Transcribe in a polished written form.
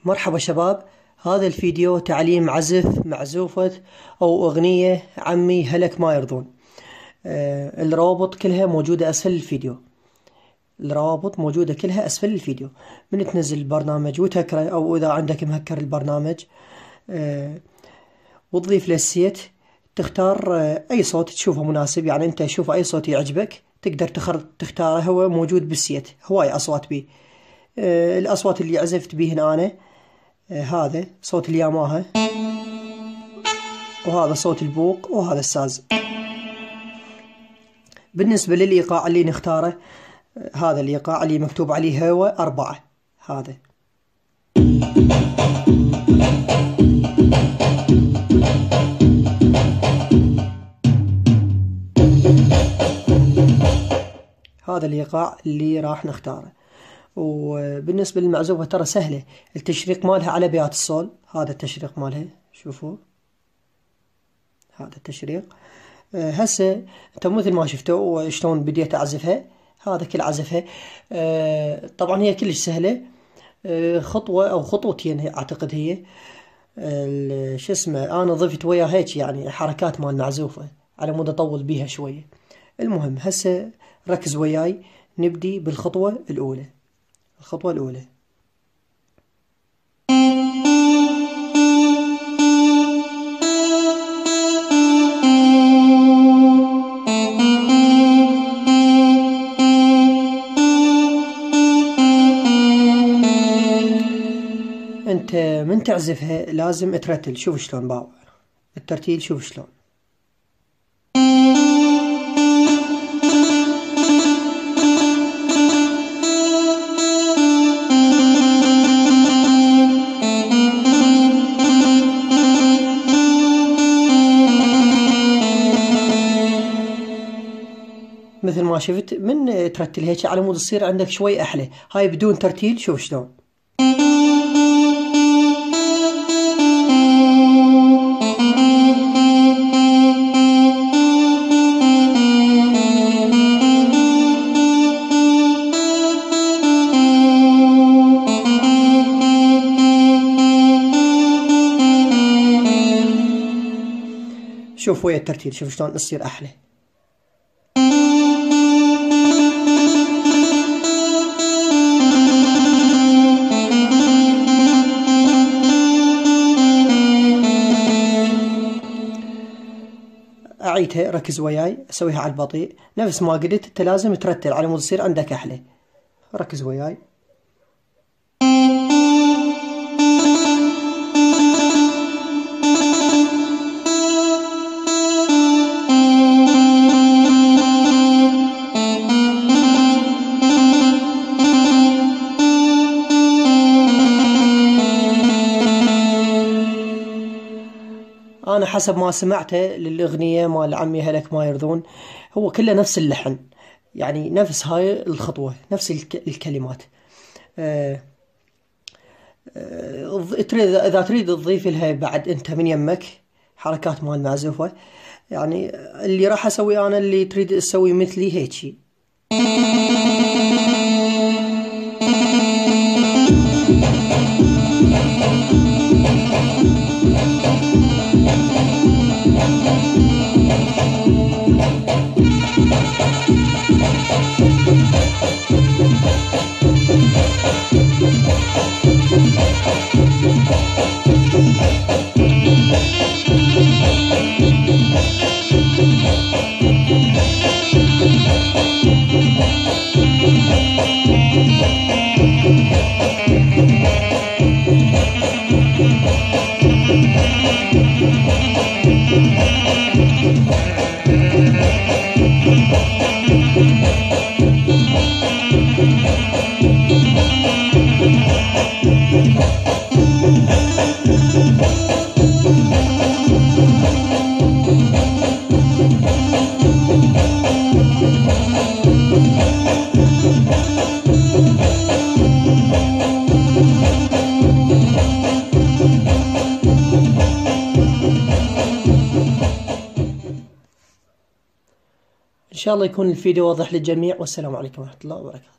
مرحبا شباب، هذا الفيديو تعليم عزف معزوفة أو أغنية عمي هلك ما يرضون. الروابط كلها موجودة أسفل الفيديو. الروابط موجودة كلها أسفل الفيديو. من تنزل البرنامج وتهكره أو إذا عندك مهكر البرنامج وتضيف للسيت، تختار أي صوت تشوفه مناسب. يعني أنت شوف أي صوت يعجبك تقدر تختاره، هو موجود بالسيت هواي أصوات بيه. الأصوات اللي عزفت بيهن أنا هذا صوت الياماها، وهذا صوت البوق، وهذا الساز. بالنسبة للإيقاع اللي نختاره، هذا الإيقاع اللي مكتوب عليه هو 4. هذا هذا الإيقاع اللي راح نختاره. وبالنسبة للمعزوفة ترى سهلة، التشريق مالها على بيات الصول. هذا التشريق مالها، شوفوا هذا التشريق. هسه انت مثل ما شفتوا شلون بديت اعزفها، هذا كل عزفها. طبعا هي كلش سهلة، خطوة او خطوتين اعتقد هي. شو اسمه، انا ضفت ويا هيك يعني حركات مال معزوفة على مود اطول بيها شوية. المهم هسه ركز وياي، نبدي بالخطوة الأولى. الخطوة الأولى انت من تعزفها لازم ترتل. شوف شلون باو الترتيل، شوف شلون. مثل ما شفت من ترتل هيك على مود تصير عندك شوي احلى. هاي بدون ترتيل شوف شلون. شوف ويا الترتيل شوف شلون تصير احلى. أعيدها، ركز وياي، أسويها على البطيء نفس ما قلت. أنت لازم ترتل على مود يصير عندك أحلى. ركز وياي. أنا حسب ما سمعته للأغنية مال عمي هلك ما يرضون، هو كله نفس اللحن، يعني نفس هاي الخطوة، نفس الكلمات. إذا تريد تضيف لها بعد أنت من يمك حركات مال معزوفة، يعني اللي راح أسوي أنا، اللي تريد تسوي مثلي هيك. شاء الله يكون الفيديو واضح للجميع، والسلام عليكم ورحمة الله وبركاته.